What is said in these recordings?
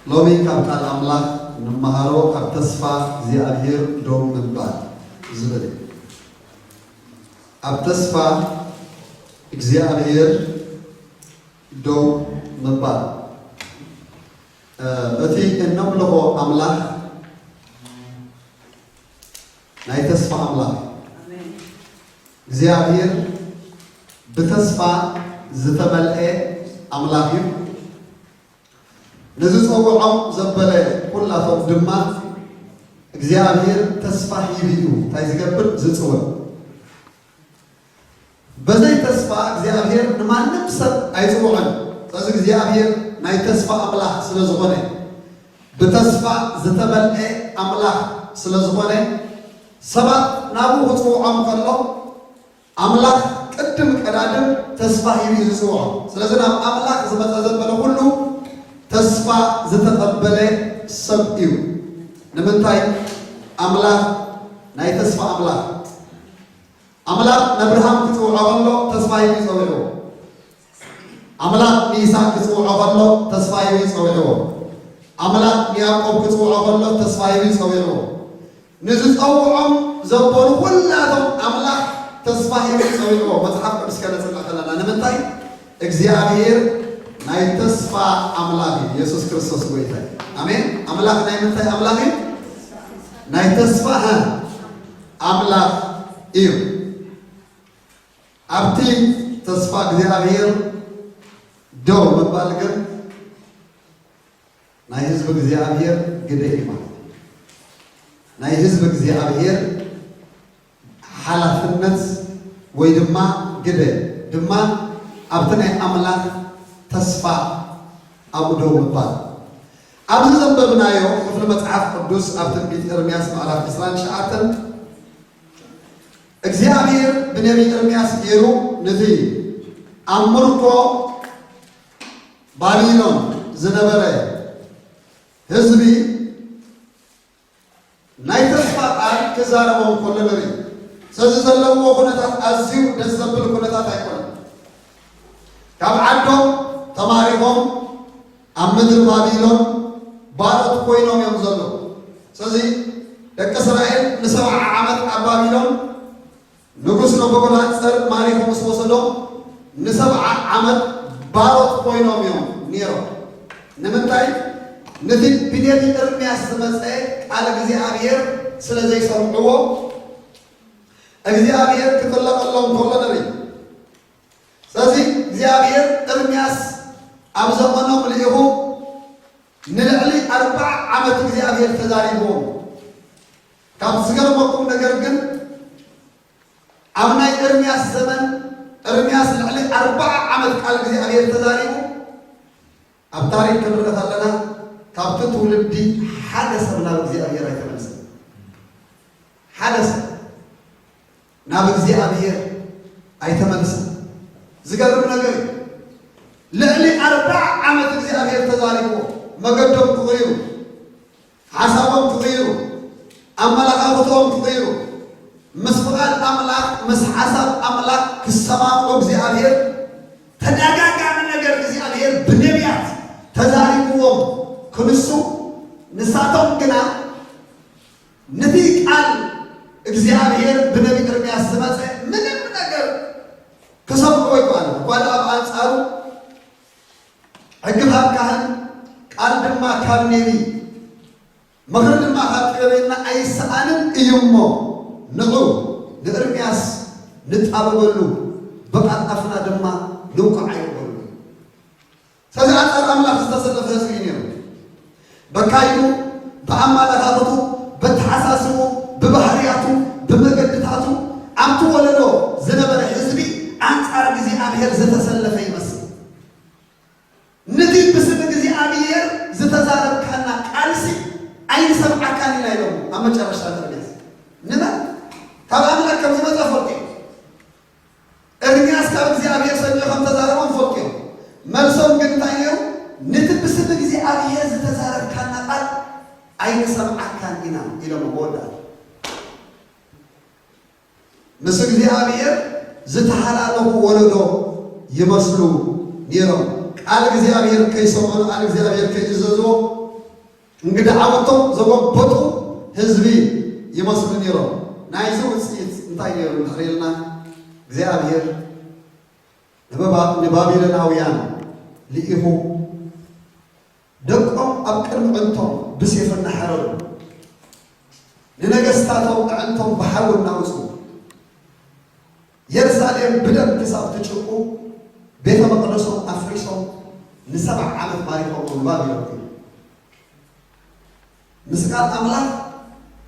لومي كابتن الأملاك نمهارو أبتصفى እግዚአብሔር دوم ምንባር زبدي أبتصفى እግዚአብሔር دوم ምንባር أتي النملو أملاك ናይ ተስፋ أملاك እግዚአብሔር بتصفى ዝተመልአ أملاك نزوجهم زبالة كلهم دمّا እግዚአብሔር ተስፋ ይብዩ ታይዝገብር ዝጽወ በዘይ ተስፋ እግዚአብሔር ለማንም ሰብ አይጽወን ስለዚህ እግዚአብሔር ናይ ተስፋ አምላክ ስለዝሆነ በተስፋ ዝተመልአ አምላክ ስለዝሆነ ሰባት ናቡ ጽወዓም ከሎ አምላክ ቅድም ቀዳድም ተስፋ ይብዩ ዝጽወ ስለዚህ አምላክ ዝመጣ ዘበለ ሁሉ ተስፋ ዝተቀበለ ሰብ እዩ ንምንታይ አምላክ ናይ ተስፋ አምላክ ነብርሃም ክጽውዖ ከሎ ተስፋ ይጽውዖ አምላክ ኢሳቅ ክጽውዖ ከሎ ተስፋ ይጽውዖ አምላክ ያዕቆብ ክጽውዖ ከሎ ተስፋ ይጽውዖ ንዝጸውዖም ዘበሉ ሁላቶም አምላክ ተስፋ ይጽውዖ መጽሐፍ ቅዱስ ከለጸለኸለና ንምንታይ እግዚአብሔር ናይ ተስፋ አምላክ ኢየሱስ ክርስቶስ ጎይታ አሜን አምላክ ናይ ምንታይ አምላክ ናይ ተስፋ አምላክ እዩ አብቲ ተስፋ እግዚአብሔር ደው መባል ግን ናይ ህዝብ እግዚአብሔር ግደይ ማለት ናይ ህዝብ እግዚአብሔር ኃላፊነት ወይ ድማ ግደይ ድማ አብቲ ናይ አምላክ ተስፋ አውደው መባል ኣብዚ ዘንበብናዮ ክፍለ መጽሐፍ ቅዱስ ኣብ ትንቢት ኤርምያስ ምዕራፍ 29 እግዚአብሔር በነቢይ ኤርምያስ ጌሩ ነቲ ኣብ ምርኮ ባቢሎን ዝነበረ ህዝቢ ናይ ተስፋ ቃል ክዛረቦም ከሎ ንርኢ ስለዚ ዘለዎ ኩነታት ኣዝዩ ደስ ዘብል ኩነታት ኣይኮነን ካብ ዓዶም ተማሪኾም ኣብ ምድሪ ባቢሎን ባሮት ኮይኖም እዮም ዘለዉ ስለዚ ደቂ እስራኤል ን70 ዓመት ኣብ ባቢሎን ንጉስ ነቡከደነፆር ማሪኮም ምስ ወሰዶም ን70 ዓመት ባሮት ኮይኖም እዮም ነይሮም ንምንታይ ነቲ ብነቢይ ኤርምያስ ዝመፀ ቃል እግዚአብሔር ስለ ዘይሰምዕዎ እግዚአብሔር ክጥለቀሎም ከሎ ንርኢ ስለዚ እግዚአብሔር ኤርምያስ ኣብ ዘመኖም ልኢኹ ንልዕሊ 40 ዓመት እግዚአብሔር ተዛሪቦም ካብ ዝገርመኩም ነገር ግን ኣብ ናይ ኤርምያስ ዘመን ኤርምያስ ልዕሊ 40 ዓመት ቃል እግዚአብሔር ተዛሪቡ ኣብ ታሪክ ክንርኢ ከለና ካብቲ ትውልዲ ሓደ ሰብ ናብ እግዚአብሔር ኣይተመለሰን ሓደ ሰብ ናብ እግዚአብሔር ኣይተመለሰን ዝገርም ነገር ልዕሊ 40 ዓመት እግዚአብሔር ተዛሪቦ መገዶም ተغيሩ حسابهم تغيሩ አመላካከቶም ተغيሩ መስፈቃድ አምላክ መስሐሳብ አምላክ ክሰማው እግዚአብሔር ተደጋጋሚ ነገር እግዚአብሔር በነቢያት ተዛሪቦም ክንሱ ንሳቶም ግና ነቲ ቃል እግዚአብሔር በነቢይ ኤርምያስ ዝመፀ ምንም ነገር ከሰምዖ ይባል ወላ አንጻሩ ሕግታት ካህን ቃል ድማ ካብ ነቢይ ምክሪ ድማ ካብ ጥበበኛ ኣይሰኣንን እዩሞ ንዑ ንኤርምያስ ንጣበበሉ በቃጣፍና ድማ ንውቃዕ ይበሉ ስለዚ አንጻር አምላክ ዝተሰለፈ ህዝቢ ነይሩ በካይዱ በአመላካከቱ በተሐሳስቡ በባህርያቱ በመገድታቱ ኣብቲ ወለዶ ዝነበረ ህዝቢ አንጻር እግዚአብሔር ዝተሰለፈ ይመስል ነቲ ብስም እግዚአብሔር ዝተዛረብካና ቃልሲ ኣይንሰምዓካን ኢና ኢሎም ኣብ መጨረሻ ኤርምያስ ንመ ካብ ኣምላክ ከም ዝመፀ ፈልጥዮም ኤርምያስ ካብ እግዚአብሔር ሰሚዑ ከም ተዛረቦም ፈልጥዮም መልሶም ግን እንታይ ነይሩ ነቲ ብስም እግዚአብሔር ዝተዛረብካና ቃል ኣይንሰምዓካን ኢና ኢሎም ወዳል ምስ እግዚአብሔር ዝተሓላለፉ ወለዶ ይመስሉ ነይሮም ቃል እግዚአብሔር ከይሰምዑ ቃል እግዚአብሔር ከይእዘዝዎ እንግዲህ አውጥተው ዘጎበጡ ህዝቢ ይመስሉን ይሮ ናይዙ ውጽኢት እንታየሩ ታሪልና እግዚአብሔር ለባቢሎናውያን ሊኢሁ ደቆም አብቅርም እንቶም ብሴፈና ሐረሩ ለነገስታቶም አንቶም በሐውና ውስጡ ኢየሩሳሌም ብደም ክሳብ ተጭቁ ቤተ መቅደሶም አፍሪሶም ለሰብዓ ዓመት ባሪኮም ባቢሎን مسكال أملاك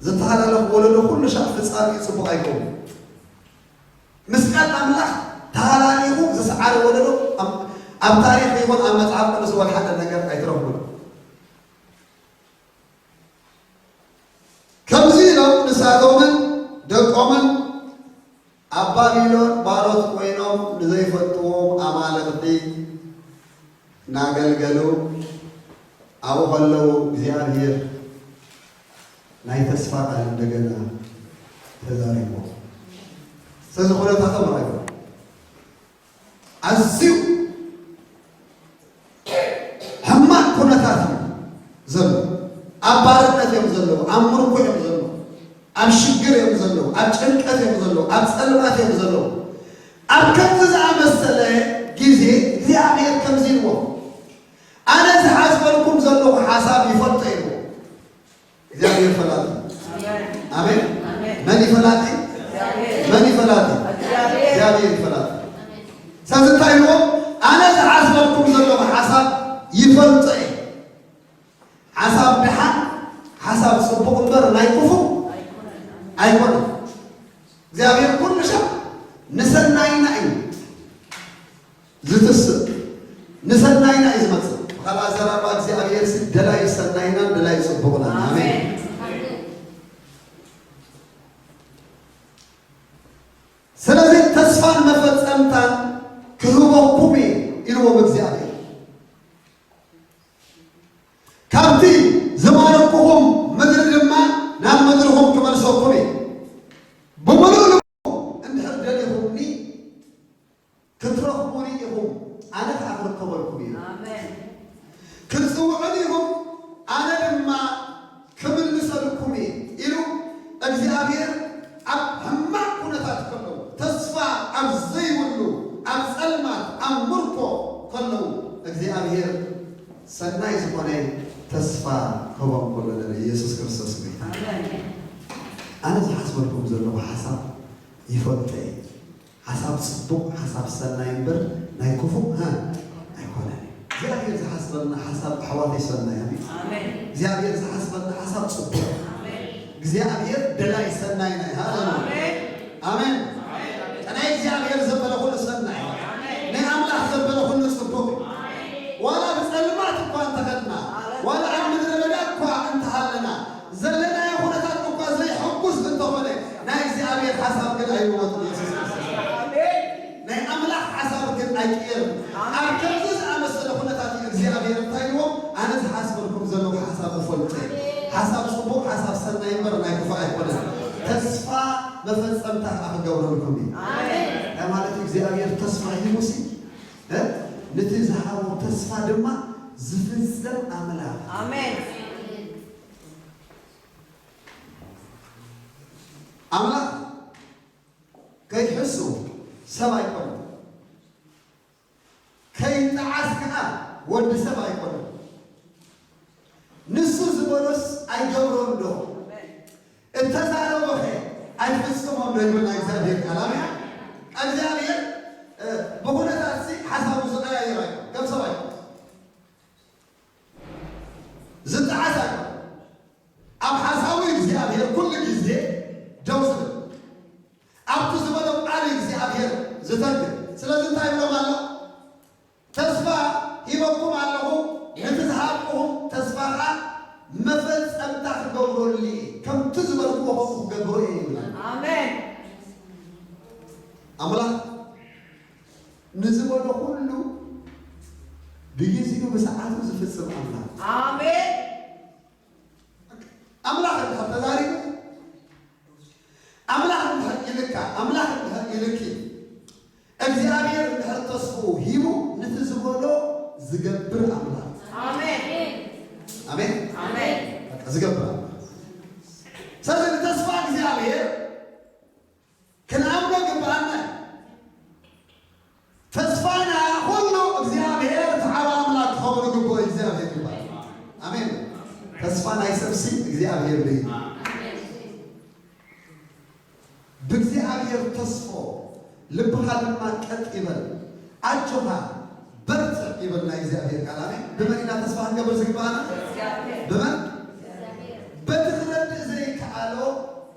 زتهلا له ولده كل شيء في الصار يصبغ أيكم مسكال أملاك تهلا له زسعر ولده أم تاريخ يكون أم متعب نسوا الحد النجار أيتربون كم زينهم نساعدهم دقهم أبابيلون بارود وينهم نزيفتهم أمالكتي ناقل قالوا أبو خلوا زيادير ናይ ተስፋ ቃል እንደገና ተዛሪቦ ስለዝኾነ ተተምራዩ አዚው ሕማቅ ኩነታት ዘሎ ኣብ ባርነት እዮም ዘለዉ ኣብ ምርኮ እዮም ዘለዉ ኣብ ሽግር እዮም ዘለዉ ኣብ ጭንቀት እዮም ዘለዉ ኣብ ፀልማት እዮም ዘለዉ ኣብ ከምዚ ዝኣመሰለ ጊዜ እግዚኣብሔር ከምዚ ኢልዎ ኣነ ዝሓስበልኩም ዘለኹ ሓሳብ ይፈልጦ ኢልዎ እግዚአብሔር ፈላቲ አሜን ማን ይፈላቲ ማን ይፈላቲ እግዚአብሔር ፈላቲ ሰዝታይዎ አነ ዝሓስበልኩም ዘለኹ ሓሳብ ይፈልጦ ሓሳብ ድሓን ሓሳብ ጽቡቕ እምበር ናይ ክፉ ኣይኮነን እግዚአብሔር ኩሉ ሸይ ንሰናይና እዩ ዝትስብ ንሰናይና እዩ ዝመጽእ خلاص زرابا እግዚአብሔር ደላይ ሰናይና ደላይ ጽቡቕና አሜን ስለዚህ ተስፋን መፈጸምታን ክህቦኩም ኢልዎ እግዚአብሔር ካብቲ ዘማረኩሁም ምድር ድማ ናብ ምድርኩም ክመልሰኩም ብሙሉእ እንድሕር ደሊኹምኒ ክትረኽቡኒ ኢኹም ኣነ ከዓ ክርከበልኩም እዩ አሜን ክጽውዑኒሁም ኣነ ድማ ክምልሰልኩም ኢሉ እግዚአብሔር ኣብ ሕማቅ ኩነታት ከለዉ ተስፋ ኣብ ዘይብሉ ኣብ ጸልማት ኣብ ምርኮ ከለዉ እግዚአብሔር ሰናይ ዝኾነ ተስፋ ከቦም ከሎ ኢየሱስ ክርስቶስ ጌታ ኣነ ዝሓስበልኩም ዘለኹ ሓሳብ ይፈልጥ ሓሳብ ጽቡቕ ሓሳብ ሰናይ እምበር ናይ ክፉእ ኣይኮነን እግዚአብሔር ዝሓስበልና ሓሳብ ኣሕዋተይ ሰናይ አሜን እግዚአብሔር ዝሓስበልና ሓሳብ ጽቡቕ እግዚአብሔር ደላይ ሰናይና አሜን አሜን ናይ እግዚአብሔር ዘበለ ሁሉ ሰናይ ናይ አምላክ ዘበለ ሁሉ ጽቡቕ ወላ በጸልማት እንኳን ተኸድና ወላ ኣብ ምድረ በዳ እኳ እንተሃለና ዘለና ሁነታት እኳ ዘይሕጉስ እንተኾነ ናይ እግዚአብሔር ሓሳብ ግን ኣይወጡን ኢየሱስ ናይ አምላክ ሓሳብ ግን ኣይቅየርም ኣብ ከምዚ ዝኣመሰለ ኩነታት እግዚአብሔር እንታይ ኢልዎ ኣነ ዝሓስበልኩም ዘለኹ ሓሳብ እፈልጥ ሓሳብ ጽቡቕ ሓሳብ ሰናይ እምበር ናይ ክፉእ ኣይኮነን ተስፋ መፈጸምታ ክገብረልኩም እዩ አሜን ማለት እግዚአብሔር ተስፋ ይሙሲ ነቲ ዝሃቦ ተስፋ ድማ ዝፍጸም ኣምላክ አሜን ኣምላክ ከይሕሱ ሰብ ኣይኮነን ከይጠዓስ ከዓ ወዲ ሰብ ኣይኮነን ንሱ ዝበሎስ ኣይገብሮም ዶ እተዛረበኸ ኣይፍጽሞም ዶ ይብልና እግዚአብሔር ቃል አሜን እግዚአብሔር በሁነታት ሓሳቡ ዝቀያየር ኣይኮን ከም ሰብ ኣይኮን ዝጠዓስ ኣይኮን ኣብ ሓሳቡ እግዚአብሔር ኩሉ ግዜ ደው ዝብል ኣብቲ ዝበሎ ቃል እግዚአብሔር ዝተግር ስለዚ እንታይ ብሎም ኣሎ ተስፋ ሂበኩም ኣለኹ ነቲ ዝሃብኩም ተስፋኻ መፈጸምታ ክገብሩሊ ከምቲ ዝበልክዎ ከምኡ ክገብሩ እየ ይብላል አሜን ኣምላክ ንዝበሎ ኩሉ ብጊዜኡ ብሰዓቱ ዝፍጽም ኣምላክ አሜን ኣምላክ እንድሕር ተዛሪቡ ኣምላክ እንድሕር ይልካ ኣምላክ እንድሕር ይልኪ እግዚአብሔር እንድሕር ተስፍኡ ሂቡ ነቲ ዝበሎ ዝገብር ኣምላክ አሜን አሜን አሜን ዝገብራ ስለዚህ ተስፋ እግዚአብሔር ከናምሮ ግባና ተስፋና ሁሉ እግዚአብሔር ተዓባ አምላክ ሆኖ ግቦ እግዚአብሔር ይባል አሜን ተስፋና ይሰብሲ እግዚአብሔር በይ በእግዚአብሔር ተስፋ ልብሃልና ቀጥ ይበል አጆሃ በርት ይበልና እግዚአብሔር ቃል አሜን በመዲና ተስፋ እንገበዝ ግባና በመን በትክረድ ዘይ ካሎ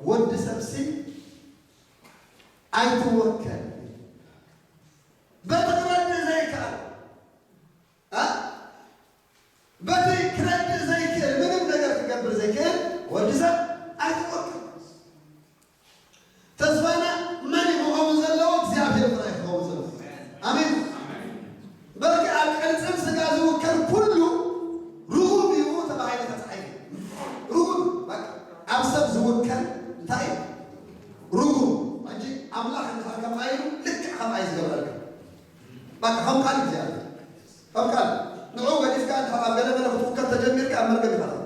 ወድ ሰብሲ አይተወከል በትክረድ ዘይ ካሎ በትክረድ ዘይ ካሎ ምንም ነገር ተገብር ዘይ ካሎ ወድ ሰብ አይተወከል ተስፋና ማን ይሆን ዘለው እግዚአብሔር ላይ ሆኖ ዘለው አሜን በቃ አልቀልጽም ስጋዙ ከኩሉ ሩብ ይው ተባይለ ተጻይ ሩብ በቃ አብሰብ ዝወከል ታይ ሩብ እንጂ አምላክ ከማይ ልክ ከማይ ዝገበራል በቃ ከምካል እግዚአብሔር ከምካል ነው ወዲስ ጋር ተባበለ ተወከል ተጀምር ከመርገብ ይፈራል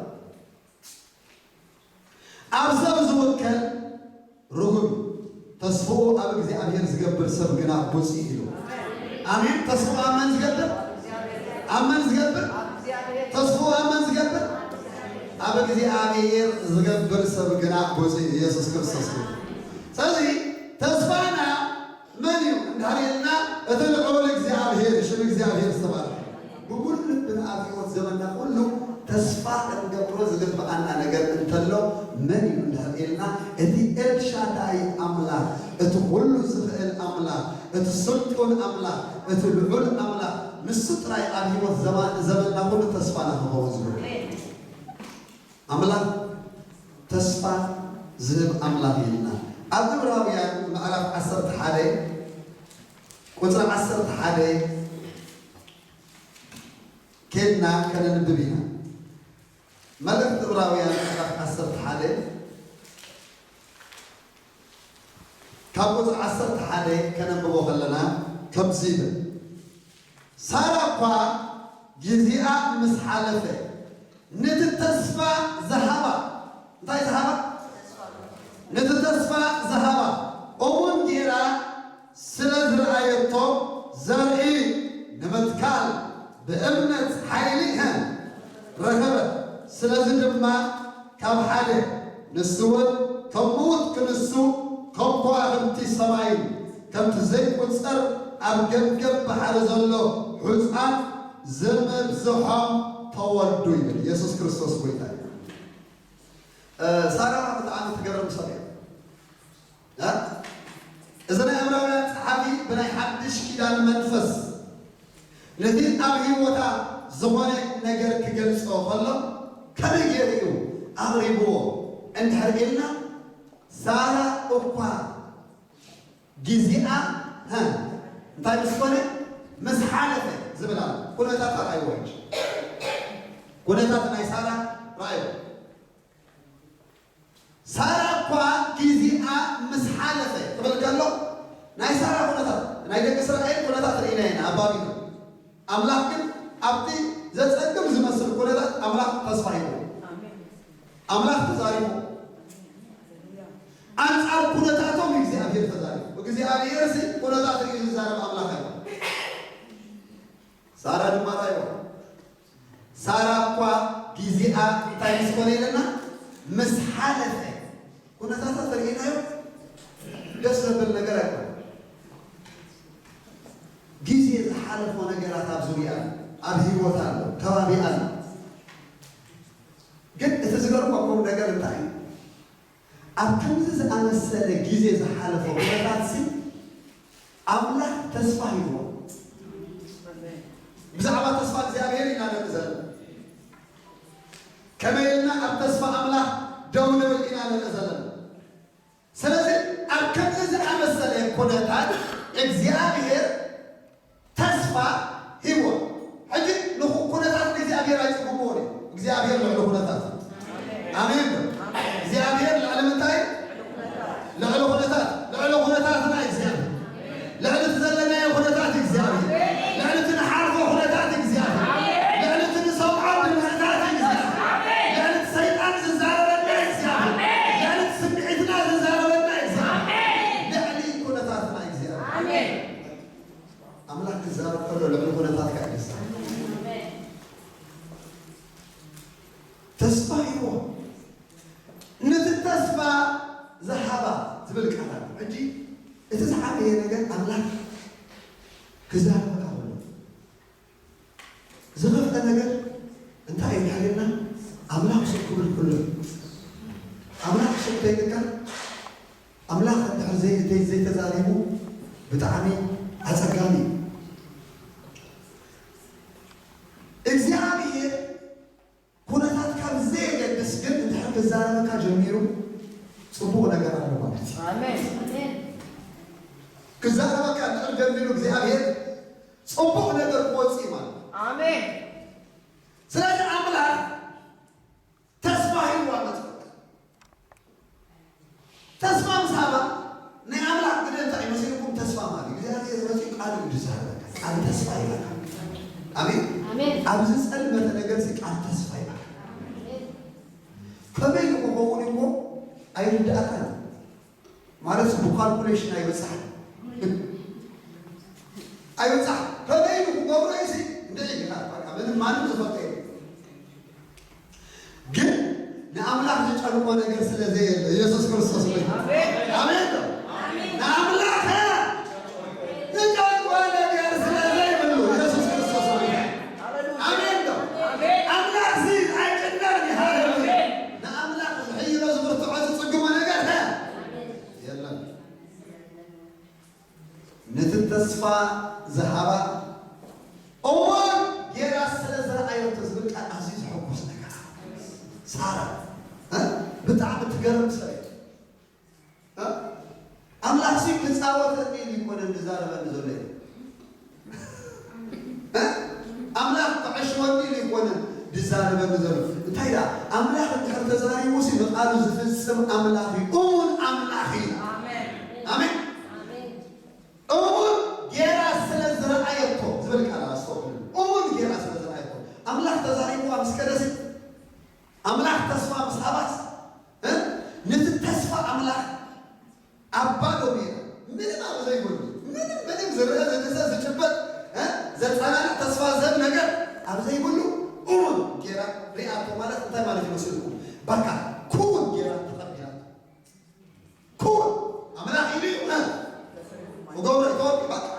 አብሰብ ዝወከል ሩብ ተስፋው አብ እግዚአብሔር ዝገብር ሰብ ግና ቦጽ ይሉ አሜን ተስፋው አማን ዝገብር አማን ዝገብር ተስፋው አማን ዝገብር አብ እግዚአብሔር ዝገብር ሰብ ግና ቦጽ ኢየሱስ ክርስቶስ ስለዚህ ተስፋና ማን ይው እንዳሪና እተልቆል እግዚአብሔር ሽም እግዚአብሔር ተባለ በሁሉ ልብና አብዮት ዘመንና ሁሉ ተስፋ እንገብሮ ዝግባአና ነገር እንተለው ምን እንዳልና እቲ ኤልሻዳይ አምላክ እቲ ሁሉ ዝኽእል አምላክ እቲ ስልጡን አምላክ እቲ ልዑል አምላክ ምስጥራይ አብዮት ዘመንና ሁሉ ተስፋና ተወዝ አምላክ ተስፋ ዝህብ አምላክ ይልና ዕብራውያን ምዕራፍ 11 ቁጥር 11 ከና ከነንብቢና መልእክት ዕብራውያን ምዕራፍ 11 ከቁጥር 11 ከነንብቦ ከለና ከምዚ ሳራ እኳ ጊዜኣ ምስ ሓለፈ ነቲ ተስፋ ዘሃባ እንታይ ዘሃባ ነቲ ተስፋ ዘሃባ እሙን ጌራ ስለ ዝረአየቶ ዘርኢ ንምትካል በእምነት ኃይልህን ረከበት ስለዚህ ድማ ካብ ሓደ ንስወን ከሙት ክንሱ ከኳህንቲ ሰማይ ከምቲ ዘይቁፀር ኣብ ገምገም ባሕሪ ዘሎ ሕፃን ዘመብዝሖም ተወዱ ይብል ኢየሱስ ክርስቶስ ጎይታ ሳራ ብጣዕሚ ትገርም ሰብ እያ እዚ ናይ ዕብራውያን ጸሓፊ ብናይ ሓድሽ ኪዳን መንፈስ ነቲ ኣብ ሂወታ ዝኾነ ነገር ክገልጾ ከሎ ከመይ ገይሩ ኣቕሪብዎ እንድሕር ኢልና ሳራ እኳ ጊዜኣ እንታይ ምስ ኮነ ምስ ሓለፈ ዝብላ ኩነታት ረኣይዎች ኩነታት ናይ ሳራ ረኣይዎ ሳራ እኳ ጊዜኣ ምስ ሓለፈ ክብል ከሎ ናይ ሳራ ኩነታት ናይ ደቂ እስራኤል ኩነታት ርኢና ኢና ኣባቢ ነው አምላክ ግን አብቲ ዘጸግም ዝመስል ኩነታት አምላክ ተስፋ ይሆን አምላክ ተዛሪሞ አንጻር ኩነታቶም እግዚአብሔር ተዛሪሞ እግዚአብሔር ሲ ኩነታት ይዛረብ አምላክ አይሆን ሳራ ድማራ ይሆን ሳራ እኳ ጊዜኣ እንታይ ምስ ኮነ ኢለና ምስ ሓለፈ ኩነታት ተርኢናዮ ደስ ዝብል ነገር አይሆን ጊዜ ዝሓለፈ ነገራት ኣብ ዙርያ ኣብ ሂወት ኣሎ ከባቢ ኣሎ ግን እቲ ዝገርመኩም ነገር እንታይ ኣብ ከምዚ ዝኣመሰለ ጊዜ ዝሓለፈ ኩነታት ሲ አምላክ ተስፋ ሂቦ ብዛዕባ ተስፋ እግዚአብሔር ኢና ንዕዘብ ከመይ ኢልና ኣብ ተስፋ አምላክ ደው ንብል ኢና ንዕዘብ ስለዚህ ኣብ ከምዚ ዝኣመሰለ ኩነታት እግዚአብሔር ተስፋ ሂቦ ሕጂ ንኩነታት እግዚአብሔር አይጽፉቦኒ እግዚአብሔር ለኩነታት አሜን እግዚአብሔር ለዓለምታይ ለኩነታት ለኩነታትና እግዚአብሔር ለዕለት ዘለና ኩነታት እግዚአብሔር ለዕለት ንሓርፎ ኩነታት እግዚአብሔር ለዕለት ንሰውዓት ኩነታት እግዚአብሔር ለዕለት ሰይጣን آمين. أملاك الزار كله لما يكون ذاتك أجلس. تسمع يوم. نتتسمع ذهبا تبلك على عندي. إتسحب هي نجد أملاك كزار مكاوله. زغف نجد أنت أين حالنا أملاك سكبر كله. أملاك سكتينك أملاك أنت زي تزاريمو بتعمي أزعجاني. እግዚኣብሄር ኩነታት ካብ ዘይገድስ ግን እንድሕር ክዛረበካ ጀሚሩ ጽቡቕ ነገር አለ ማለት እዩ። آمين. ክዛረበካ እንድሕር ጀሚሩ እግዚኣብሄር ጽቡቕ ነገር ክወፅእ ማለት እዩ። آمين. ስለዚ ኣምላኽ ተስፋ ሂብዋ መፅበቅ ተስፋ ምስ ሃባ ናይ ኣምላኽ ግደ እንታይ ይመስለኩም? ተስፋ ማለት እግዚኣብሄር መፅኡ ቃል ዝዛረበካ ቃል ተስፋ ይበካ። አሜን آمين. ኣብዚ ጸልመተ ነገር ቃል ተስፋ ይበካ። ከመይ ክኸውን እሞ ኣይርዳእካን ማለት ብካልኩሌሽን ኣይበፅሕ ኣይበፅሕ ከመይ ክገብሮ እሲ እንደይካ በቃ ምንም ማንም ዝፈልጦ የለ ግን ንኣምላኽ ዝጨንቆ ነገር ስለዘየለ ኢየሱስ ክርስቶስ ወይ አሜን ነው ንኣምላኽ ዝጨንቆ ነገር ስለዘይብሉ ኢየሱስ ክርስቶስ ወይ አሜን ነው ኣምላኽ ዚ ኣይጭነን ሃሌሉያ ንኣምላኽ ዝሕይሮ ዝብርትዖ ዝፅግሞ ነገር የለን ነቲ ተስፋ ዝሃባ እዋን ጌራ ስለ ዝረኣየቶ ዝብል ቃል ኣዝዩ ዝሕጉስ ነገር ሳራ ብጣዕሚ ትገርም ሰብ ኣምላኽ ሲ ክፃወተኒ ይኮነ ንዛረበኒ ዘሎ እዩ ኣምላኽ ክዕሽወኒ ይኮነ ዝዛረበኒ ዘሎ እንታይ ዳ ኣምላኽ እንድሕር ተዛሪቡ ሲ ንቃሉ ዝፍፅም ኣምላኽ እዩ እውን ኣምላኽ እዩ ኣሜን እውን ጌራ ስለ ዝረኣየቶ ዝብል ቃል ኣስተውዕሉ እውን ጌራ ስለ ዝረኣየቶ ኣምላኽ ተዛሪቡዋ ምስ ከደሲ ኣምላኽ ተስፋ ምስ ሃባስ ነቲ ተስፋ ኣምላኽ ኣባዶ ጌራ ምንም ኣብ ዘይብሉ ምንም ዝርአ ዘተሰ ዝጭበጥ ዘፀናንዕ ተስፋ ዘብ ነገር ኣብ ዘይብሉ እውን ጌራ ሪኣቶ ማለት እንታይ ማለት ይመስልኩም? በቃ ኩውን ጌራ ተቐቢላቶ ኩውን ኣምላኽ ኢሉ وقبر يتوقع بقى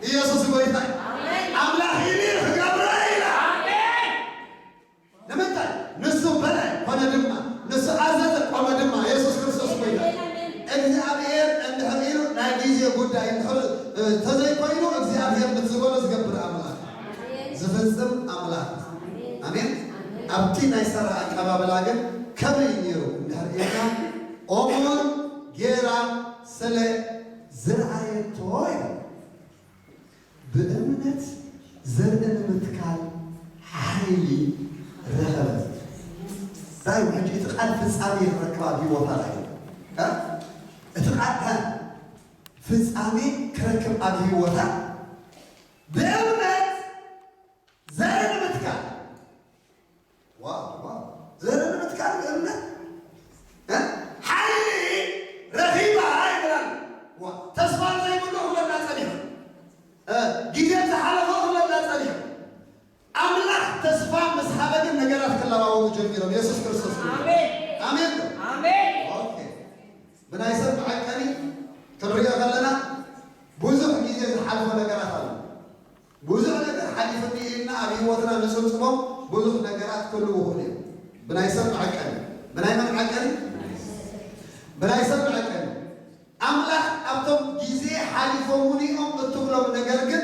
ኢየሱስ ጎይታ አምላኽ ኢሉ ክገብረ ኢላ ለምንታይ ንሱ በላይ ሆነ ድማ ንሱ አዘዘ ቆመ ድማ ኢየሱስ ክርስቶስ ጎይታ እግዚኣብሄር እንድሕር ኢሉ ናይ ጊዜ ጉዳይ እንድሕር ተዘይኮይኑ እግዚኣብሄር ንዝበሎ ዝገብር ኣምላኽ ዝፍፅም ኣምላኽ ኣሜን። ኣብቲ ናይ ሰራ ኣቀባብላ ግን ከመይ ነይሩ እንድሕር ኢልና ኦሙን ጌራ ስለ ዝረአየቶ ብእምነት ዘርእን ምትካል ሓይሊ ረኸበት ዳይ ሕጂ እቲ ቃል ፍጻሜ ክረክባ ሂወታ ላይ እቲ ቃል ፍጻሜ ክረክብ ኣብ ሂወታ ብእምነት ዘርእን ምትካል ዋው ዘርእን ምትካል ብእምነት ሓይሊ ረኺባ ይብላል ተስፋ ዘይብሉ ሁለና ጸኒሑ ጊዜ ዝሓለፈ ሁለና ጸኒሑ ኣምላኽ ተስፋ ምስ ሃበ ግን ነገራት ክለዋወጡ ጀሚሮም ኢየሱስ ክርስቶስ አሜን አሜን አሜን። ኦኬ ብናይ ሰብ መዐቀኒ ክንሪኦ ከለና ብዙሕ ጊዜ ዝሓለፈ ነገራት ኣሉ ብዙሕ ነገር ሓሊፍኒ ኢልና ኣብ ሂወትና ንፅብፅቦም ብዙሕ ነገራት ክህልው ይኽእሉ እዮም ብናይ ሰብ መዐቀኒ ብናይ መን መዐቀኒ ብናይ ሰብ መዐቀኒ ኣምላኽ ኣብቶም ጊዜ ሓሊፎምን እዮም እትብሎም ነገር ግን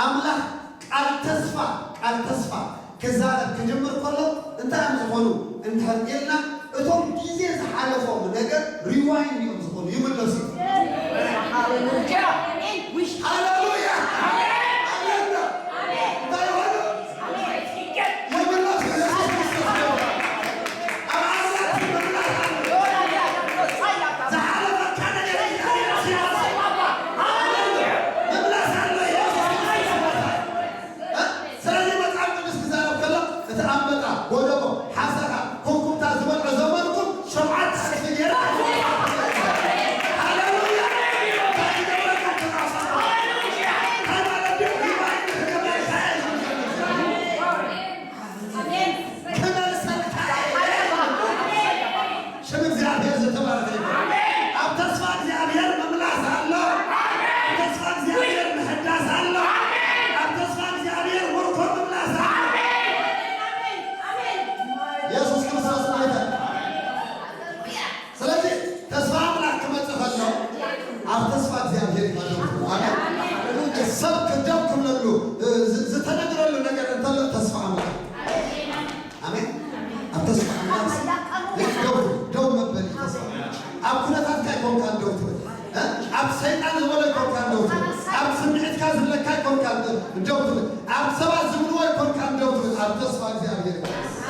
ኣምላኽ ቃል ተስፋ ክዛረብ ክጅምር ከሎ እንታይ እዮም ዝኾኑ እንድሕር ኢልና እቶም ጊዜ ዝሓለፎም ነገር ሪዋይንድ እዮም ዝኾኑ ይምለሱ ሃሌሉያ ሃሌሉያ እንታይ ሆኑ ይምለሱ ሃሌሉያ ዝግበረሉ ዝተነገረሉ ነገር እንተሎ ተስፋ አምላክ አሜን ተስፋ አምላክ ደው መበል ተስፋ ኣብ ኩነታት ካይ ኮንካ ደው ትብል ኣብ ሰይጣን ዝበለ ኮንካ ደው ትብል ኣብ ስምዒትካ ዝለካ ኮንካ ደው ትብል ኣብ ሰባት ዝብልዎ ኮንካ ደው ትብል ኣብ ተስፋ እግዚአብሔር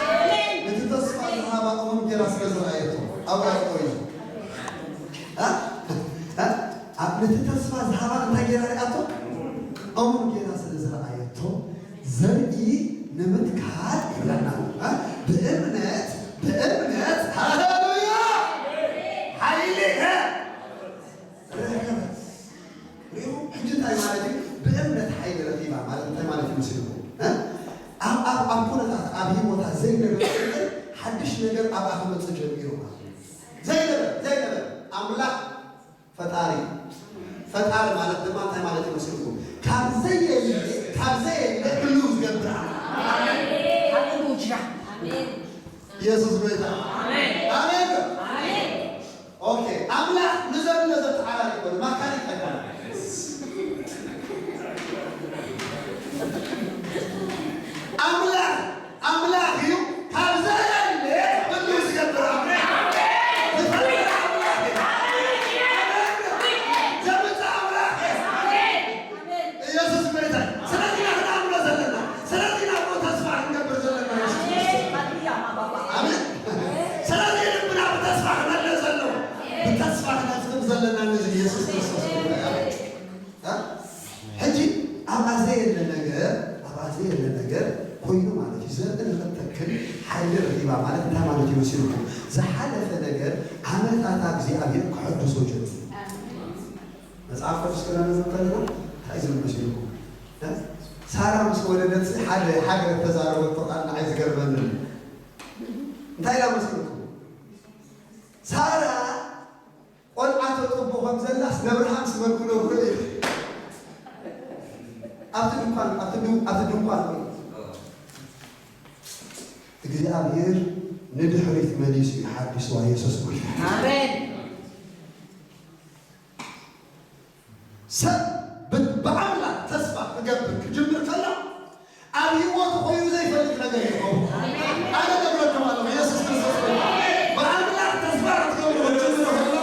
አሜን እቲ ተስፋ ዝሃባኦም ጌራ ስለዝረአየቱ ኣብራቆይ ኣብቲ ተስፋ ዝሃባ እንታይ ጌራ ሪኣቶ أمر جينا سلسلة آياته زرعي نمتكال إبلنا بإمنات هاللويا حيلها ريو حجت أي مالتي بإمنات حيل رتيبة مالتي مالتي مسلمون أبونا أبي موتا زين حدش نجر أبا أحمد سجل بيروما زين أملا فتاري فتار مالت دمان تاي مالتي مسلمون كابزي لكلوز جبرا هاللويا آمين يسوع بيتا آمين آمين آمين أوكي أملا نزل تعالى يقول ما كان يتكلم أملا هيو كابزي لكلوز جبرا زلنا نزل يسوع كريستوس حجي أبازي النجار كوينو مالك زاد نتكل حيل الربا مالك ده مالك يمسيركم زحلف النجار عمل أتاكزي أبي كحد سوجد مزعف فسكنا نزلنا عايز المسيركم سارة مسؤولة حاجة تزارع القرآن عايز قربنا انتهي لا مسيركم سارة قل عطوا بوهم زلاس نبرهام سمكونه كله أتدوقان እግዚአብሔር ንድሕሪት መሊሱ ይሓድስ ዋ ኢየሱስ ጎይታ አሜን ሰብ በአምላክ ተስፋ ክገብር ክጅምር ከላ ኣብ ህይወቱ ኮይኑ ዘይፈልግ ነገር ይኸው ኣነ ነግረከማለሁ ኢየሱስ ክርስቶስ በአምላክ ተስፋ ክትገብሩ ጅምር ከላ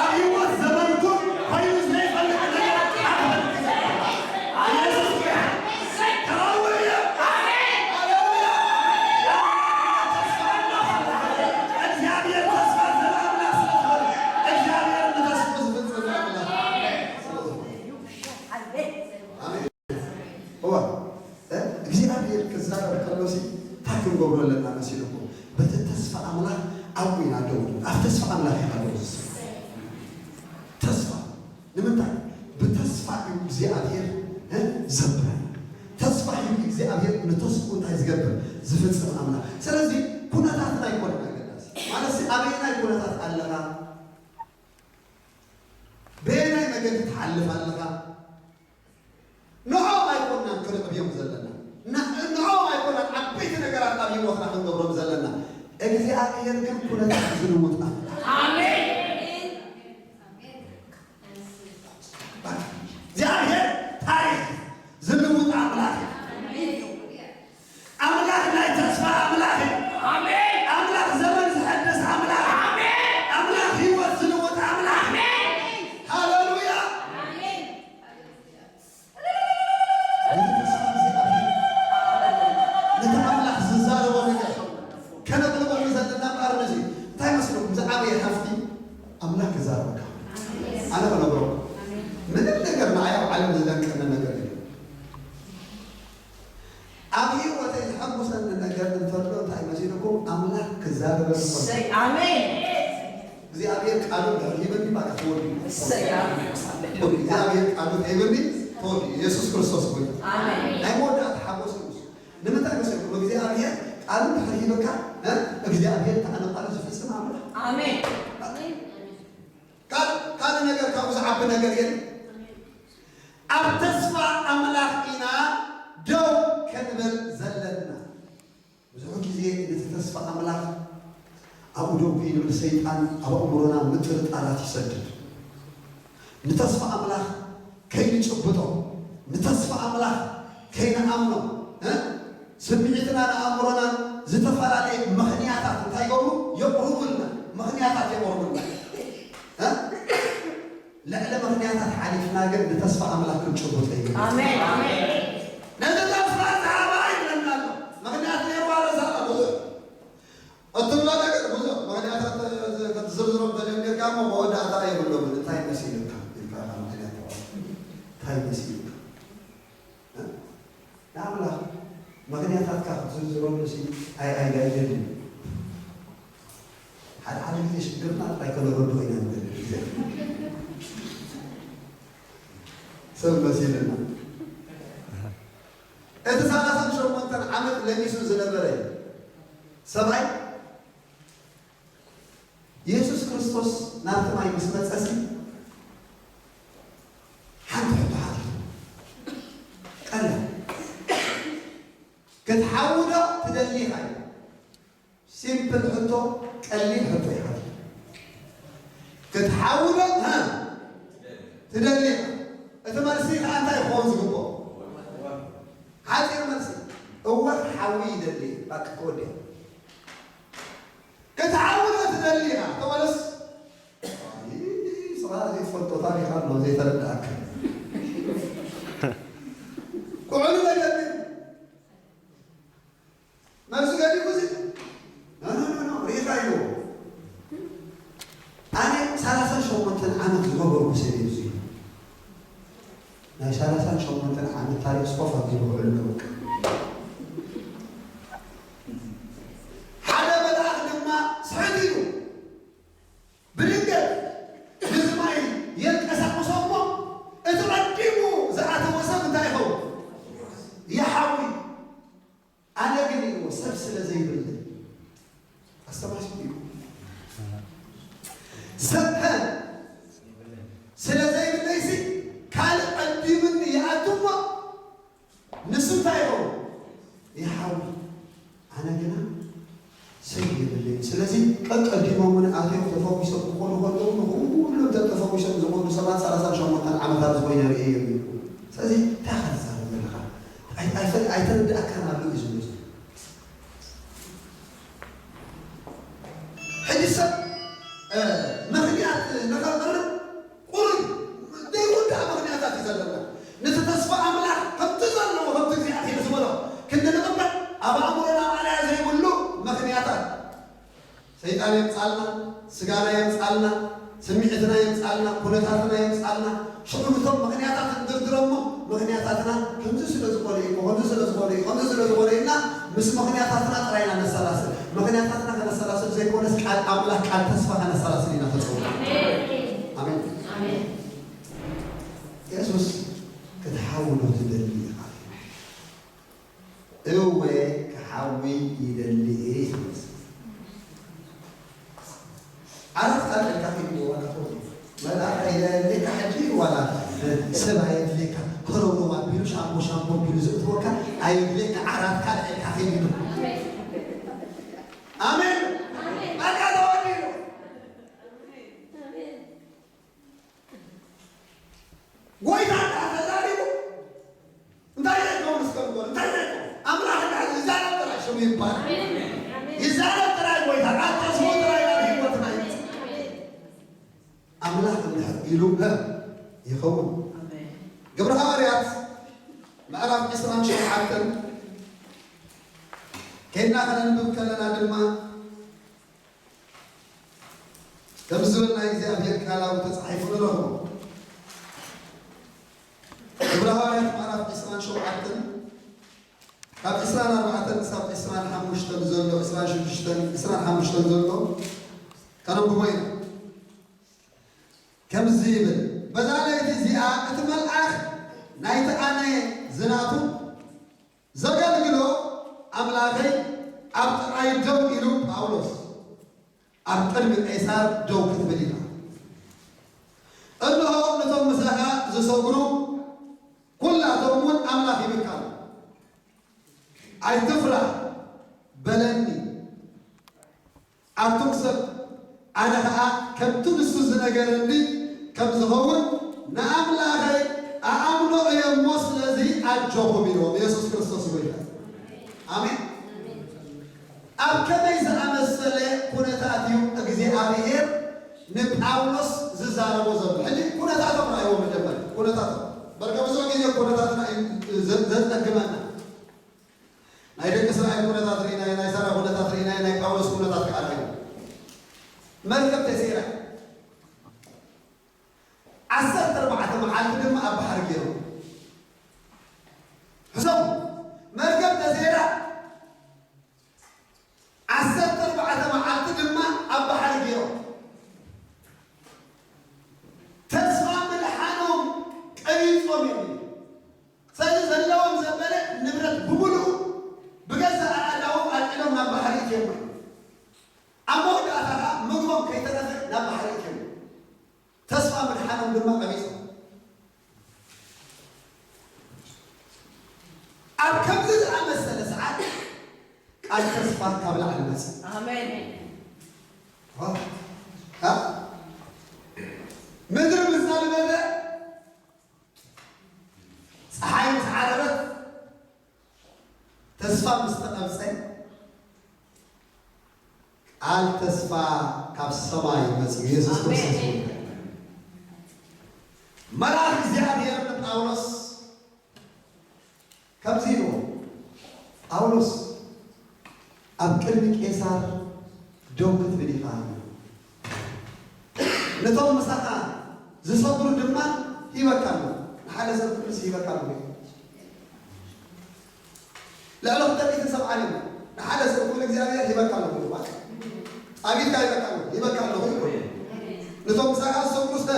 ኣብ ህይወት ዘመንኩም ኮይኑ ዘይፈልግ ነገር እግዚአብሔር ከዛሬ ከሎሲ ታክም ጎብሮለና መስይልኩ በተስፋ አምላክ አውይና ደውል አፍተስፋ አምላክ ያለው ተስፋ ለምንታ በተስፋ እግዚአብሔር ዘብራ ተስፋ እግዚአብሔር ለተስፋ ታይዝገብር ዝፈጽም አምላክ ስለዚህ ኩነታት ላይ ቆል ነገዳስ ማለት አቤና ኩነታት አለካ በእናይ መገድ ታልፋለካ نعم أيقوننا كرب يوم زلنا نعم أيقوننا عبيت نجارات أبي وقنا من قبرم زلنا እግዚአብሔር ግን ኩነት ዝልውጥ አሜን እግዚአብሔር ታሪክ ዝልውጥ አምላክ አምላክ ላይ ተስፋ አምላክ አሜን አምላክ ዘመን ዝሐድስ አምላክ አሜን አምላክ ህይወት ዝልውጥ አምላክ ሃሌሉያ نتعلق زلزال ونجاح كان طلب المزاد نقار نجي تاي مسلوك زعابي حفتي أملاك زاربك أنا بنبرو من النجر معايا وعلم ذلك أن النجر أبي وتيحب سن النجر نفرد تاي مسلوكم أملاك زاربك آمين زي أبي قالوا هيبني ما كتبوني زي أبي قالوا هيبني تودي يسوع كريستوس بقول آمين أي موضع تحبس لما تقول እግዚአብሔር ቃሉን ተፈይበካ እግዚአብሔር ተአነቃለ ዝፍጽም አምላክ አሜን ቃል ነገር ካብዛዓብ ነገር የለ ኣብ ተስፋ አምላክ ኢና ደው ከንብል ዘለና ብዙሕ ግዜ ነቲ ተስፋ አምላክ ኣብ ደው ይብል ሰይጣን ኣብ ኣእምሮና ምጥርጣራት ይሰድድ ንተስፋ አምላክ ከይንጭብጦ ንተስፋ አምላክ كينا أمنا سمعتنا أمرنا زتفعل عليه مخنياتات تايقوم يقربنا مخنياتات يقربنا لا مخنياتات حالفنا قد تصفى أملاك نشوفه تايقوم آمين آمين نزل أفراد عبائي لنا مخنيات يروى رسالة بزر الطلاب لك بزر مخنياتات قد زرزروا بجنة كامو بودا تايب اللهم تايب مسيلك تايب مسيلك نعم لا مخنياتات كاخد زرزروا بجنة أي قايدين حد ليش قدرنا لا يكون ردوا هنا سب مسيلنا إذا سالفة شو مثلا عمل لميسون زلمري سبعي يسوع كريستوس نعم ما يمسمع أسي حد حد قال كتحاوله تدليها سيمبل حطه قليل حطه يا حبيبي كتحاوله ها تدليها أنت مرسيك أنت يخون زقبه حاجة مرسي هو حاوي دلي باك كودي كتحاوله تدليها تولس صراحة زي فوتو ثاني خالو زي ترداك قولوا لي دلي مرسي قال لي كوزي لا ريخايلو أنا ثلاثة شهور مثلا عملت غبر مسيري زي لا ثلاثة شهور مثلا عملت تاريخ صفة جيبوا علمك حدا بدأ لما صحيتينه برينجر بزمايل يلقسم صومه اتردموا زعات وسب تايهو يا حوي أنا قلي وسلسلة زي بالله أستمع شو سبها سلا زي بالليسي كان قدي مني يا أتوما نسو تايهو يا حوي أنا قلنا سيد بالله سلازي قد قديمه من آخر تفاوي سب كل كلهم تتفاوي سب زمان سبعة ثلاثة شهور مثلا عمل هذا بين رأيه سلازي تأخذ زمان من الخير أي تبدأ كان على الإزمة حديثا مخنيات نقدر قرن ديرون ده مخنياتات يزلنا نتتصفى أملاك هم تزلنا وهم تزيعات يزمنا كنا نقبل أبا أمرنا على زي بلو مخنياتات سيطان يمسألنا سقانا يمسألنا سمعتنا يمسألنا كنتاتنا يمسألنا شغلتهم مخنياتات ندردرمو مخنياتاتنا خمسة سلسبولي خمسة سلسبولينا مس مخنياتاتنا ترينا نسلاسل مخنياتاتنا كنسلاسل زي كونس قال أملاك قال تصفى كنسلاسلين تصور آمين آمين يسوس كتحاولوا تدلي هو كحاوي يدلي عرفت أنا الكافي ولا خوف ما لا إذا لك حجي ولا سبعة يدلك كرو ما بيلو شامبو بيلو زوجك أيدلك عرفت هذا الكافي منه آمين ما كان هوني قوي هذا زاريبو نتايجك نون سكون نتايجك أملا هذا يزال ترى شو يبان يزال ترى قوي هذا تصور ترى أملاك من يلومها يخون قبل هاريات ما أعرف إسلام شيء حتى كنا خلنا نبكلنا دما تمزلنا إزابير كلا وتصحيفون له قبل هاريات ما أعرف إسلام شو حتى كاب إسلام أربعة سب إسلام حمش تنزله إسلام شفتن إسلام حمش تنزله كانوا بوين كم زيبل بذلك زياء أتمل آخر نايت أنا زناتو زقل قلو أملاكي أبتعي دو إلو باولوس أبتعي من إيسار دو كتبلينا أنه نتوم مساها زسوقرو كل أتومون أملاكي بكام أي تفرح بلني أتوكسب أنا كم تنسوز نجارني كم زهون نعم لا غير أعمل يوم مسلزي يأجوه بيهم يسوع كريستوس وياه آمين أبكم إذا أمثله كنا تأتيو እግዚአብሔር ንጳውሎስ ዝዛረቦ ዘሎ ሕጂ ኩነታት ምራእዎ መጀመር ኩነታት በርከብዞ ጊዜ ኩነታትና ዘጠግመና ናይ ደቂ እስራኤል ኩነታት ሪና ናይ ሰራ ኩነታት ሪና ናይ ጳውሎስ ኩነታት ከአለ መርከብ ተሲራ 14 መዓልቲ ድማ ኣብ ባሕሪ ገይሩ ህሰቡ መርከብ ተሲራ 14 መዓልቲ ድማ ኣብ ባሕሪ ገይሩ ተስፋ ምልሓኖም ቀቢጾም ይብል ስለዚህ ዘለዎም ዘበለ ንብረት ብሙሉ بجزء أعلىهم أعلىهم نبحريتهم أمود أثرها مغمم كي تنفع نبحريتهم تسمع من حالهم دماء قميصهم أركب زد عمس 3 ساعات قال تسمع قبل على المساء آمين ها مدر مثال ماذا صحيح تعالبت تسفى مستقبسين قال تسفى كاب السماء مسيح يسوع كريستوس ملاك እግዚአብሔር ጳውሎስ ከብዚኑ ጳውሎስ ኣብ ቅድሚ ቄሳር ደው ክትብል ኢኻ ነቶም መሳኻ ዝሰብሩ ድማ ይበቃሉ ሓደ ሰብ ቅዱስ ይበቃሉ لا لا تبي تسمع علينا هذا سيقول እግዚአብሔር ይበቃሉ ማለት አቢታ ይበቃሉ ለቶም ሰዓት ሰውስተ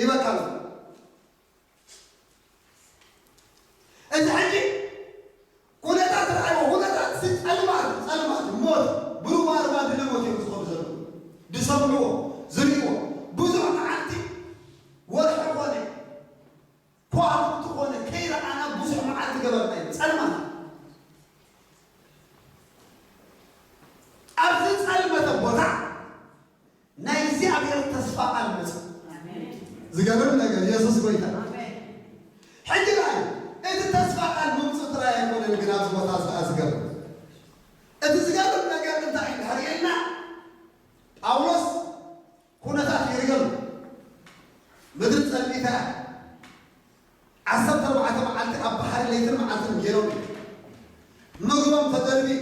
ይበቃሉ እዚህ ኩነታት ራእይ ኩነታት ሲጸልማት ሞት ብሩ ማርባድ ለሞት ይወስዱ ዘሩ ድሰምሎ ዝሪዎ ብዙ መዓልቲ ወርሕ ሆነ ኳርቱ ሆነ ከይራ አና ብዙ መዓልቲ ገበርታ ጸልማ أرض سالمة بوتا نايزي أبير تصفى المس زغرنا قال يسوع كويتا حجي باي إذا تصفى المس ترى يكون الجناز بوتا أزغر إذا زغرنا قال أنت هرينا أولس كنا تأخيرهم مدرسة سالميتا عصبت 4 معلت أبحر ليتر معلت جيروبي مغرم تدربي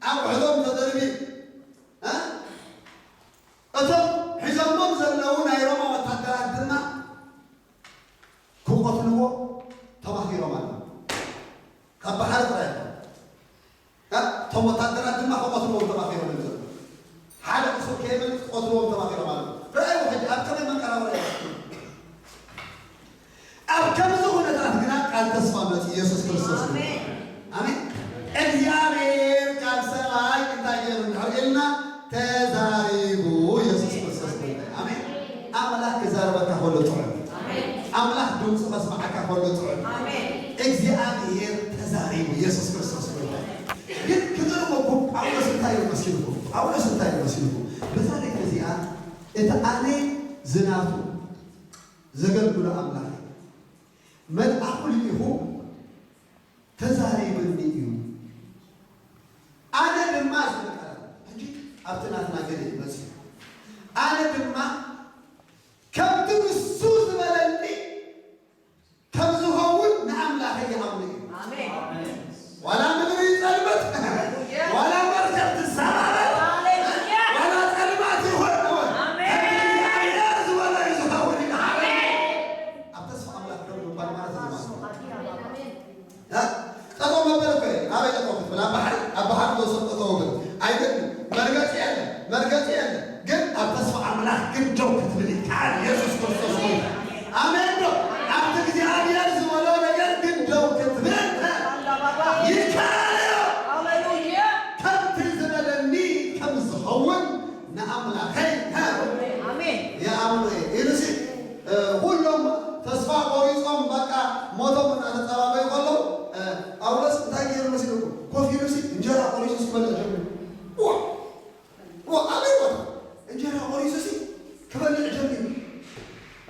أو عظام تدربي ها أتم حزامهم زلون أيرما وتدرات دنا كوقتلوا تباهي رمان كبحر ترى ها ثم تدرات دنا كوقتلوا تباهي رمان حالة كسر كامل كوقتلوا تباهي رمان رأي واحد أبكم من كلام رأي أبكم زهونة ترى قال تسمع من يسوع كريستوس آمين እግዚአብሔር ከሰማይ እንታየን ሀርልና ተዛሪቡ ኢየሱስ ክርስቶስ አሜን አምላክ ዘርበካ ሁሉ ጥሩ አሜን አምላክ ድምጽ መስማዓካ ሁሉ ጥሩ አሜን እግዚአብሔር ተዛሪቡ ኢየሱስ ክርስቶስ ግን ከደረመ ጳውሎስ እንታይ መስልኩ በዛሬ ጊዜያ እታአኔ ዝናቱ ዘገልግሎ አምላክ መልአኩ ሊሁ ተዛሪብኒ እዩ أنا بما أسمعك أجي أبتنا تناقل بس أنا بما كم تبصوز ملني كم زهون نعم لا هي أمري آمين ولا مدري سلمت ولا مركب السماء ولا كلمات يهون آمين ولا يزهون آمين أبتسمع أملاك رب بالمرة ها تقوم بلوكي هذا يقوم بلا بحر أبحر دوسطته أيضا مرجعي أنا جن أبتسمع أملاك جن جوك تبلي تعال يسوع كريستوس آمين برو أبتك دي أبيار زملاء نجار جن جوك تبلي يكاليو هاليلويا كم تزملني كم زهون نأملاك ها آمين يا أمري إنسي كلهم تصفى قويصهم بقى موتهم من أنا ترى يقولوا أولس تاجر مسيركم كوفي نفسي إنجرا قوليس سبلا جميل أمين إنجرا قوليس سي كبلا جميل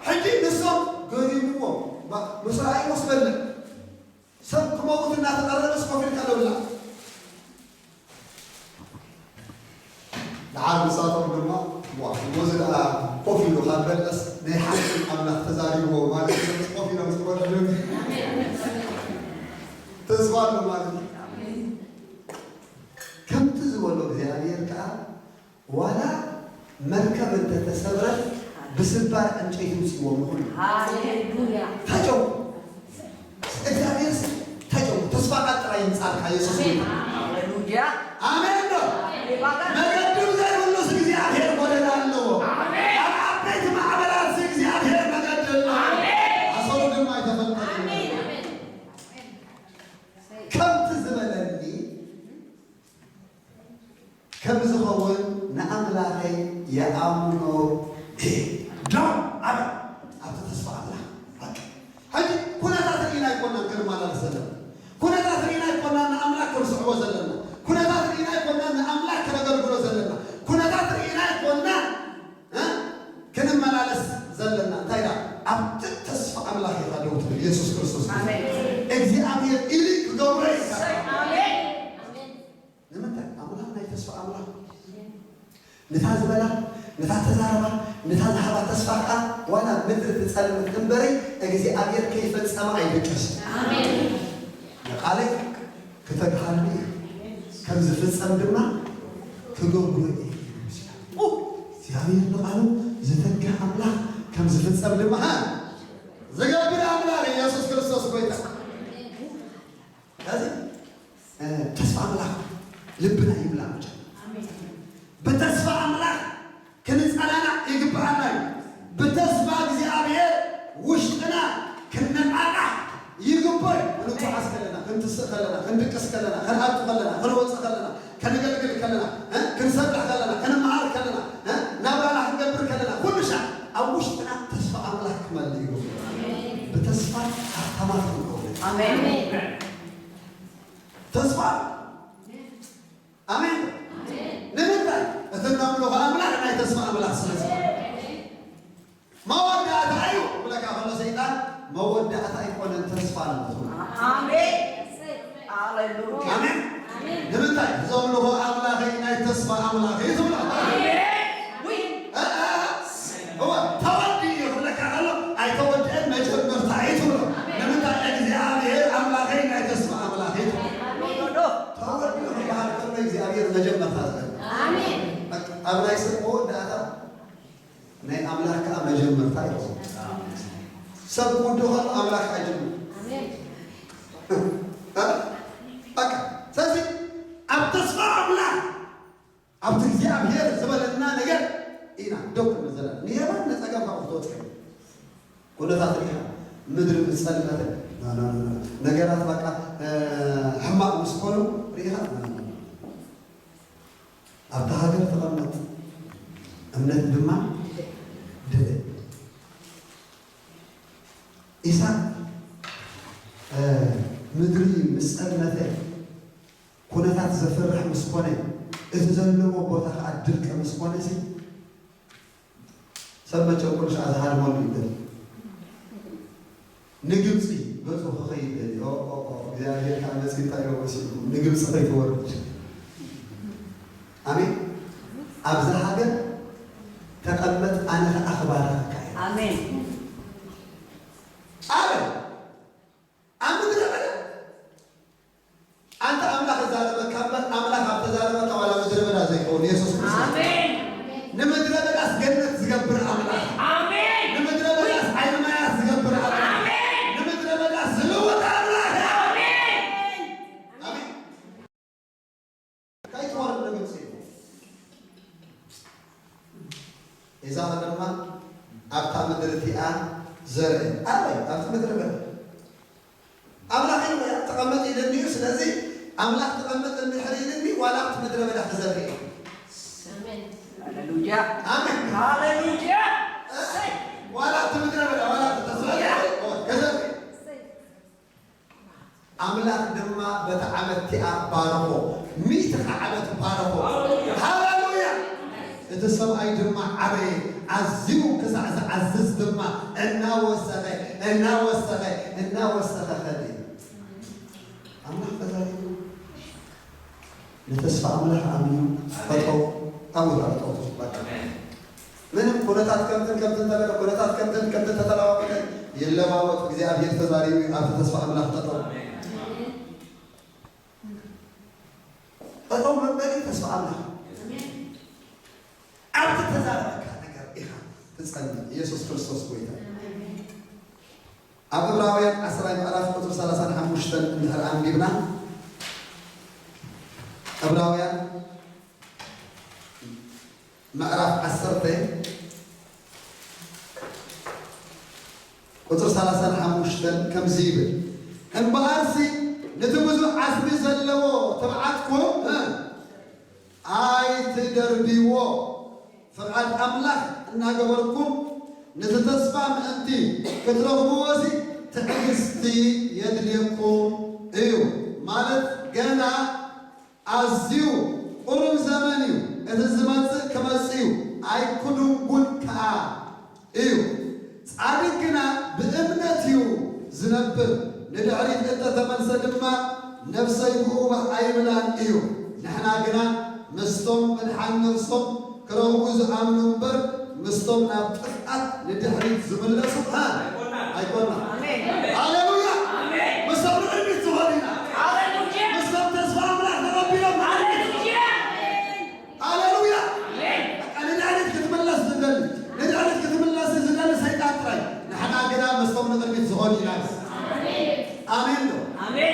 حجي نصام قريب هو مسرعي مسبلا سب كموت الناس الأرض كوفي كلولا العالم صار بالما وزن كوفي لو خد بس نحن أمنا تزاري هو ما نسمع كوفي لو مسكوا الجنود تزوال ما كم تزولوا زيادة كا ولا مركب تتسبرت بسبار أنشئ مسوى مقول هاليلويا تجو እግዚአብሔር ተጀው ተስፋ ቀጥራ ይንጻል ኢየሱስ هاليلويا አሜን ነው መገድም ዘይ ሁሉ እግዚአብሔር ወደላለው አሜን አቤት ማዕበላት እግዚአብሔር መገድል ነው አሜን አሰሩድም አይተፈጠረ አሜን ከምት ዝበለኒ ከምዝኸውን ንአምላኬ የአምኖ ዳው አብ አብ ተስፋ አላ ሀጂ ኩነታት ኢና ይኮና ግርማ ላልሰለም ኩነታት ኢና ይኮና ንአምላክ ክርስዑ ዘለና ኩነታት ኢና ይኮና ንአምላክ ከነገልግሎ ዘለና ኩነታት ኢና ይኮና ክንመላለስ ዘለና እንታይ ዳ ኣብ ተስፋ አምላክ ይኻደውት ኢየሱስ ክርስቶስ አሜን እግዚአብሔር ኢሊ ክገብሮ ይካል አሜን ንምንታይ አምላክ ናይ ተስፋ አምላክ ንታዝበላ ንታተዛረባ ንታዝሃባ ተስፋ ዋና ምድር ትጸልም ትንበሪ እግዚአብሔር ከይፈጸማ አይደቀስ አሜን ቃሌ ከተካልኒ ከምዝ ፍጸም ድማ ክገብሩ እግዚአብሔር ነው ዝተጋ አምላክ ከምዝ ፍጸም ድማ ዘገብር አምላክ ኢየሱስ ክርስቶስ ጎይታ ስለዚህ ተስፋ አምላክ ልብና ይብላ አሜን በተስፋ አምላክ ክንጸናና ይግባና በተስፋ እግዚአብሔር ውሽጥና ከነቃቃ ይግባይ ወንቱ አስከለና እንትሰከለና እንድቀስከለና ከናጡ ከለና ከወጽ ከለና ከነገልግል ከለና ክንሰብህ ከለና ከነማር ከለና ናብራና ክንገብር ከለና ሁሉሻ አውሽጥና ተስፋ አምላክ መልዩ በተስፋ አታማት ነው አሜን ተስፋ አሜን ንምንታይ እተናምሎ አምላክ ናይ ተስፋ አምላክ ስለዚህ መወዳእታ እዩ ብለካ ከሎ ሰይጣን መወዳእታ ይኮነን ተስፋ ነው አሜን ሃሌሉያ አሜን ንምንታይ ዘምሎ አምላክ ናይ ተስፋ አምላክ ይዝምላ አሜን ወይ هو ተወዲ ብለካ ከሎ አይተወደን መጀመርታ ይዝምላ ንምንታይ እግዚአብሔር አምላክ ናይ ተስፋ አምላክ ይዝምላ ተወዲ ብለካ ከሎ እግዚአብሔር መጀመርታ አሜን አብላይ ሰው ዳታ ናይ አምላክ መጀመርታ ይዘ ሰብ ወደሆነ አምላክ አጅሉ አሜን በቃ ስለዚህ ኣብ ተስፋ አምላክ ኣብ እግዚአብሔር ዝበለና ነገር ኢና ደው እንዘላ ንየማን ነጸገም ካውቶት ኩነታት ሪያ ምድር ምጸልቀተ ነገራት በቃ ሕማቅ ምስኮኑ ሪያ ኣብ ሀገር ተቀመጥ እምነት ድማ ድል ኢሳቅ ምድሪ ምስጸልነተ ኩነታት ዘፈርሕ ምስኮነ እቲ ዘለዎ ቦታ ከዓ ድርቀ ምስኮነ ሲ ሰብ መጨቆልሻ ዝሃልመሉ ይደል ንግብፂ በፁ ክኸይድ እግዚአብሔር ካብ መፅታ ይወሲሉ ንግብፂ ከይትወርድ አሜን አብዛ ሀገር ተቀመጥ አነ አኽባረከ አሜን አለ አምድ ረበለ አንተ አምላክ ዘላለመካበት አምላክ አብተዛለመካ ወላ ምድረ በዳ ዘይኮን ኢየሱስ ክርስቶስ አሜን ንምድረ በዳስ ገነት ዝገብር አምላክ አሜን ንምድረ በዳስ አይማያስ ዝገብር አምላክ አሜን ንምድረ በዳስ ዝልወጥ አምላክ አሜን አሜን ካይተወር ንግብፂ ኢዛ ድማ ኣብታ ምድር እቲኣ ዘርኢ ኣበይ ኣብቲ ምድሪ በዳ ኣምላኽ ኢሉ ተቐመጥ ኢልኒ ስለዚ ኣምላኽ ተቐመጥ እንድሕር ኢልኒ ዋላ ኣብቲ ምድረ በዳ ክዘርኢ አሜን ሃሌሉያ ኣሜን ሃሌሉያ ዋላ ኣብቲ ምድረ በዳ ዋላ ተስፋ ክዘርኢ ኣምላኽ ድማ በቲ ዓመት እቲኣ ባረኾ ሚእቲ ዓመት ባረኾ ሃሌሉያ እቲ ሰብኣይ ድማ ዓበየ ኣዝዩ ክሳዕ ዝዓዝዝ ድማ እናወሰኸ ኸደ لتسفى عملها عميو فتو أول على طوطو ምንም ኮነታት ከምትን ተለለ ኮነታት ከምትን ተተላዋቀ የለማወጥ እግዚአብሔር ተዛሪው አፍ ተስፋ አምላክ ተጠው ተጠው መበሊ ተስፋ አምላክ አፍ ተዛረበካ ነገር ይሃ ተጸልይ ኢየሱስ ክርስቶስ ቆይታ ዕብራውያን 10 ምዕራፍ ቁጥር 35 እንተር አንብብና ዕብራውያን ምዕራፍ 10 ቁጥር 35 ከምዚ ይብል እምበአርሲ ንትብዙ ዓስቢ ዘለዎ ተባዓትኩም አይትደርቢዎ ፍቃድ አምላክ እናገበርኩም ንተተስፋ ምእንቲ ክትረኽብዎሲ ትዕግስቲ የድልየኩም እዩ ማለት ገና አዝዩ ቁሩብ ዘመን እዩ እቲ ዝመጽእ ክመጽእ እዩ ኣይኩድንጉን ከዓ እዩ ጻድቅ ግና ብእምነት እዩ ዝነብር ንድሕሪት እተተመልሰ ድማ ነፍሰይ ብኡባ ኣይብላን እዩ ንሕና ግና ምስቶም ምድሓን ነፍሶም ክረኽቡ ዝኣምኑ እምበር ምስቶም ናብ ጥፍኣት ንድሕሪት ዝምለሱ ኣይኮና ሃሌሉያ ምስቶም ንቅድሚት ዝኾን ኢና ምስቶም ተስፋ ኣምላክ ተቐቢሎም ሃሌሉያ ንድሕሪት ክትምለስ ዝደሊ ንድሕሪት ክትምለስ ዝደሊ ሰይጣን ጥራይ ንሕና ግና ምስቶም ንቅድሚት ዝኾን ኢና አሜን ዶ አሜን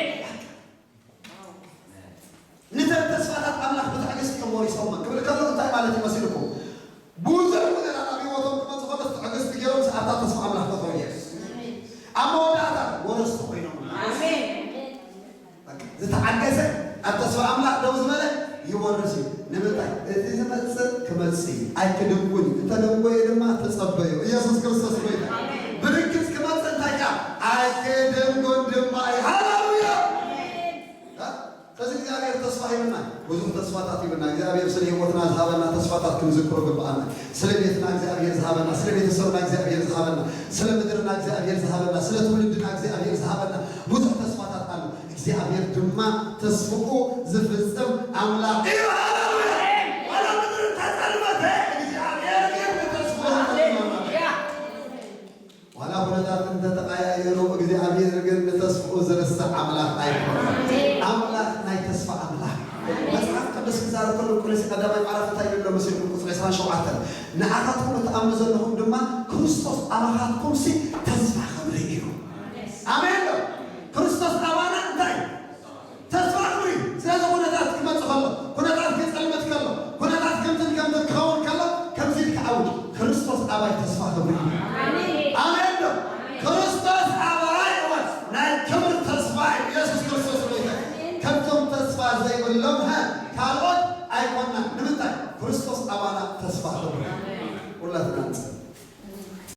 ንተን ተስፋታት አምላክ ብትዕግስቲ ከሞሪ ሰውማ ክብል ከሎ እንታይ ማለት ይመስልኩም ብዙሕ ወደና ቢወቶም ክመጽእ ከሎ ትዕግስቲ ገይሮም ሰዓታት ተስፋ አምላክ ተፈውየ ኣብ መወዳእታ ወረስቲ ኮይኖም አሜን ዝተዓገሰ ኣብ ተስፋ አምላክ ደው ዝበለ ይወርስ ንምንታይ እቲ ዝመጽእ ክመጽእ ኣይክድንጉን እንተደንጎየ ድማ ተጸበዩ ኢየሱስ ክርስቶስ ጎይታ ብርክት ክመጽእ እንታይ አይክድንጉን ድማ ሃሌሉያ ስለዚህ እግዚአብሔር ተስፋ ይብና ብዙ ተስፋታት ይብና እግዚአብሔር ስለ ህይወትና ዝሃበና ተስፋታት ክንዝክሮ ግባአና ስለ ቤትና እግዚአብሔር ዝሃበና ስለ ቤተሰብና እግዚአብሔር ዝሃበና ስለ ምድርና እግዚአብሔር ዝሃበና ስለ ትውልድና እግዚአብሔር ዝሃበና ብዙ ተስፋታት አሉ እግዚአብሔር ድማ ተስፍቁ ዝፍጽም አምላክ እዩ ሃሌሉያ ወላ ምድር ተጸልመተ እግዚአብሔር ግን ተስፋ ሃሌሉያ ወላ ሁለታት ተተቀያየሩ እግዚአብሔር ግን ተስፋ ዝርሳ አምላክ አይሆንም አምላክ ናይ ተስፋ አምላክ መጽሐፍ ቅዱስ ክዛረብ ከሎ ቆሎስ ቀዳማይ ምዕራፍ እንታይ ይብሎ መሲሉ ቁጥር 27 ንኣኻትኩም እትኣምኑ ዘለኹም ድማ ክርስቶስ ኣባኻትኩም ሲ ተስፋ ክብሪ እዩ አሜን ክርስቶስ ኣባና እንታይ ተስፋ ክብሪ ስለዚ ኩነታት ክመጽእ ከሎ ኩነታት ክጸልመት ከሎ ኩነታት ከምትን ክኸውን ከሎ ከምዚ ክዓውድ ክርስቶስ ኣባይ ተስፋ ክብሪ አሜን ክርስቶስ ኣባይ ወስ ናይ ክብሪ ተስፋ ኢየሱስ ክርስቶስ ከቶም ተስፋ ዘይብሎም ካልኦት ኣይኮና ንምንታይ ክርስቶስ ኣባና ተስፋ ክብሪ